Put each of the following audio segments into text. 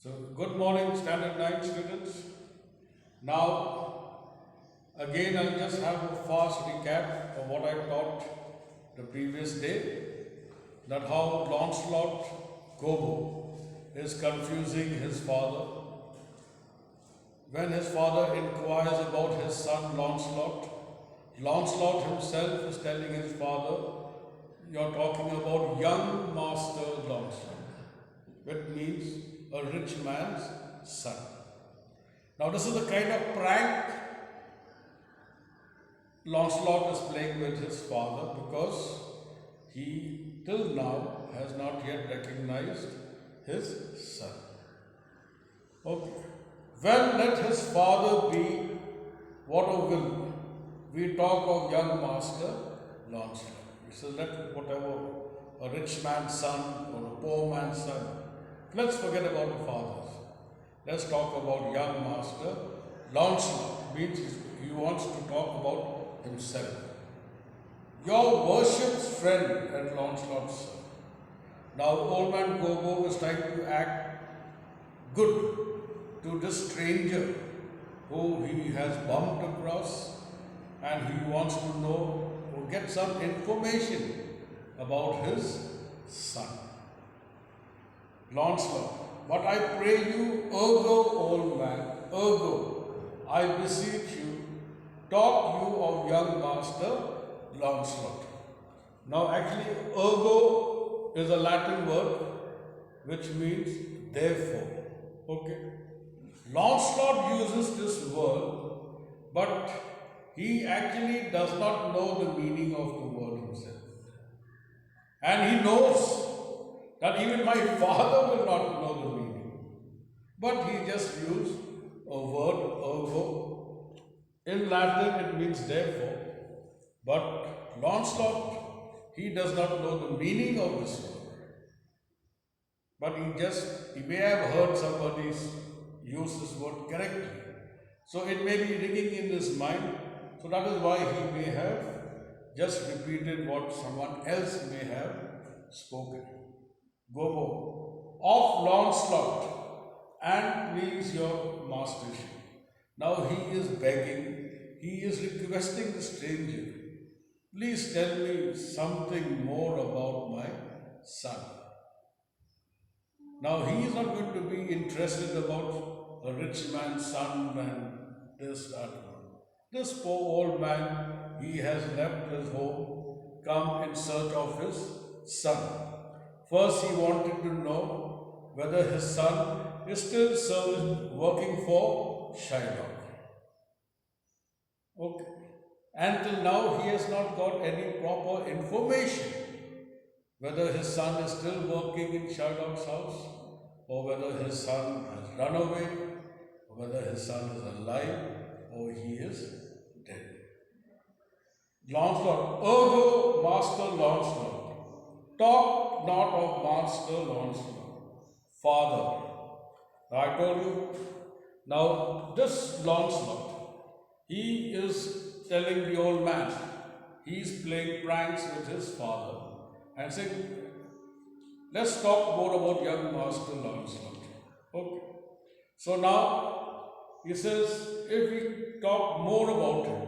So, good morning, Standard 9 students. Now, again, I'll just have a fast recap of what I taught the previous day. That how Launcelot Gobo is confusing his father. When his father inquires about his son Launcelot, Launcelot himself is telling his father, "You're talking about young master Launcelot," which means a rich man's son. Now, this is the kind of prank Launcelot is playing with his father because he till now has not yet recognized his son. Okay. Well, let his father be what will. We talk of young master Launcelot. He says, let whatever a rich man's son or a poor man's son, let's forget about the fathers. Let's talk about young master Launcelot. Means he wants to talk about himself. Your worship's friend and Launcelot's son. Now, old man Gobo is trying to act good to this stranger who he has bumped across, and he wants to know or get some information about his son. Launcelot, but I pray you, Ergo, old man, Ergo, I beseech you, talk you of young master Launcelot. Now, actually, Ergo is a Latin word which means therefore. Okay. Launcelot uses this word, but he actually does not know the meaning of the word himself. And he knows that even my father will not know the meaning. But he just used a word, ergo. In Latin, it means therefore. But Launcelot, he does not know the meaning of this word. But he may have heard somebody use this word correctly. So it may be ringing in his mind. So that is why he may have just repeated what someone else may have spoken. Gobo, of Launcelot, and please your mastership. Now he is begging, he is requesting the stranger, please tell me something more about my son. Now he is not going to be interested about a rich man's son and this, that one. This poor old man, he has left his home, come in search of his son. First, he wanted to know whether his son is still working for Shylock. Okay. Until now, he has not got any proper information whether his son is still working in Shylock's house, or whether his son has run away, or whether his son is alive, or he is dead. Launcelot, Ergo, Master Launcelot, talk not of Master Launcelot, Father. Now I told you, now this Launcelot, he is telling the old man, he is playing pranks with his father and saying, let's talk more about young Master Launcelot. Okay. So now he says, if we talk more about him,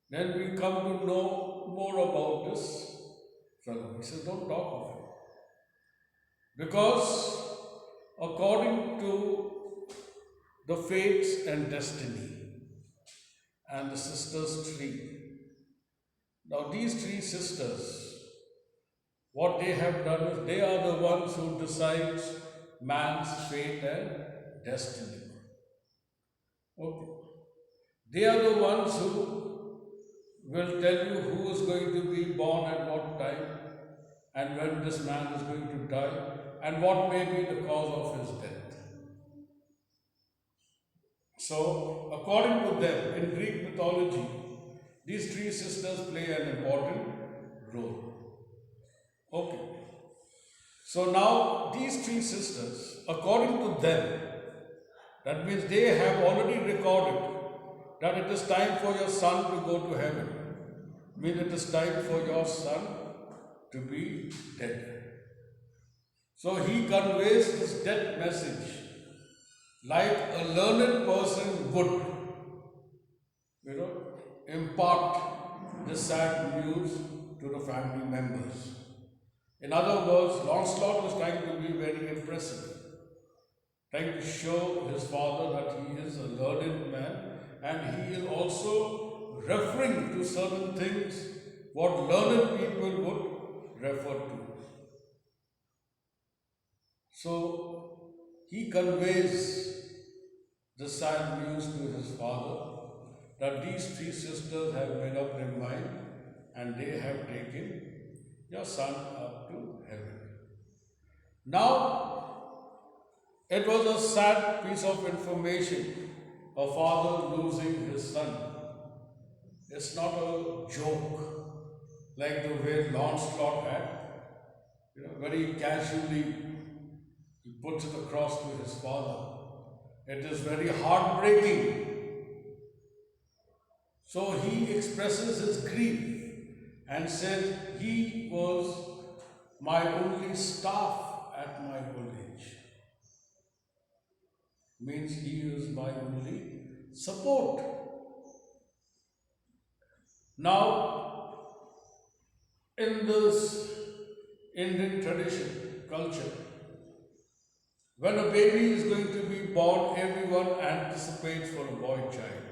then we come to know more about this fellow. He says, don't talk of him. Because according to the fates and destiny and the sisters' tree, now these three sisters, what they have done is they are the ones who decide man's fate and destiny. Okay. They are the ones who will tell you who is going to be born at what time and when this man is going to die and what may be the cause of his death. So, according to them, in Greek mythology, these three sisters play an important role. Okay. So now, these three sisters, according to them, that means they have already recorded that it is time for your son to go to heaven. Means it is time for your son to be dead. So he conveys this death message like a learned person would, you know, impart the sad news to the family members. In other words, Lancelot is trying to be very impressive, trying to show his father that he is a learned man, and he is also referring to certain things what learned people would refer to. So he conveys the sad news to his father that these three sisters have made up their mind and they have taken your son up to heaven. Now, it was a sad piece of information, a father losing his son. It's not a joke like the way Lancelot had. Very casually he puts it across to his father. It is very heartbreaking. So he expresses his grief and says, he was my only staff at my old age. Means he is my only support. Now, in this Indian tradition, culture, when a baby is going to be born, everyone anticipates for a boy child.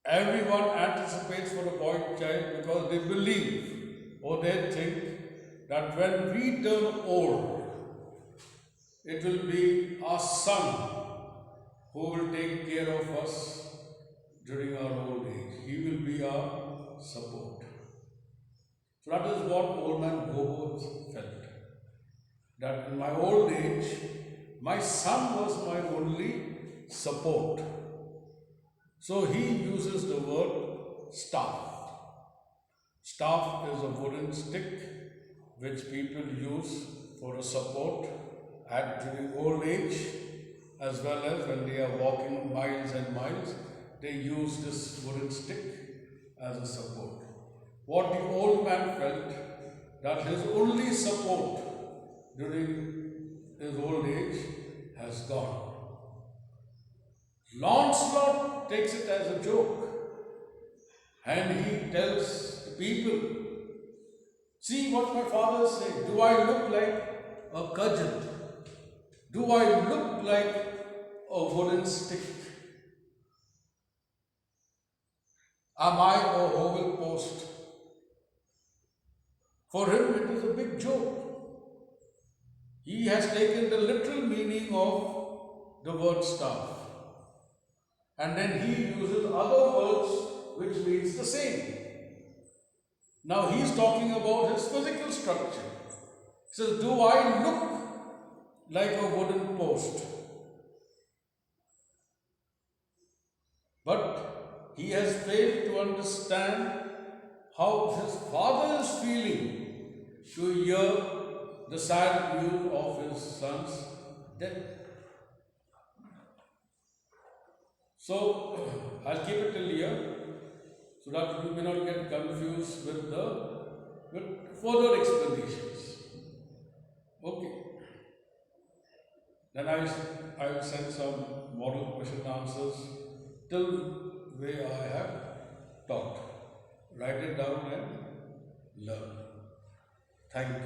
Everyone anticipates for a boy child because they believe or they think that when we turn old, it will be our son who will take care of us during our old age. He will be our support. So that is what old man Gobo felt. That in my old age, my son was my only support. So he uses the word staff. Staff is a wooden stick which people use for a support during old age, as well as when they are walking miles and miles, they use this wooden stick as a support. What the old man felt, that his only support during his old age has gone. Lancelot takes it as a joke and he tells the people, see what my father is saying. Do I look like a cudgel? Do I look like a wooden stick? Am I a oval post? For him, it is a big joke. He has taken the literal meaning of the word staff. And then he uses other words which means the same. Now he is talking about his physical structure. He says, do I look like a wooden post? But he has failed to understand how his father is feeling to hear the sad news of his son's death. So, I'll keep it till here so that you may not get confused with further explanations. Okay. Then I will send some model question answers till way I have taught. Write it down and learn. Thank you.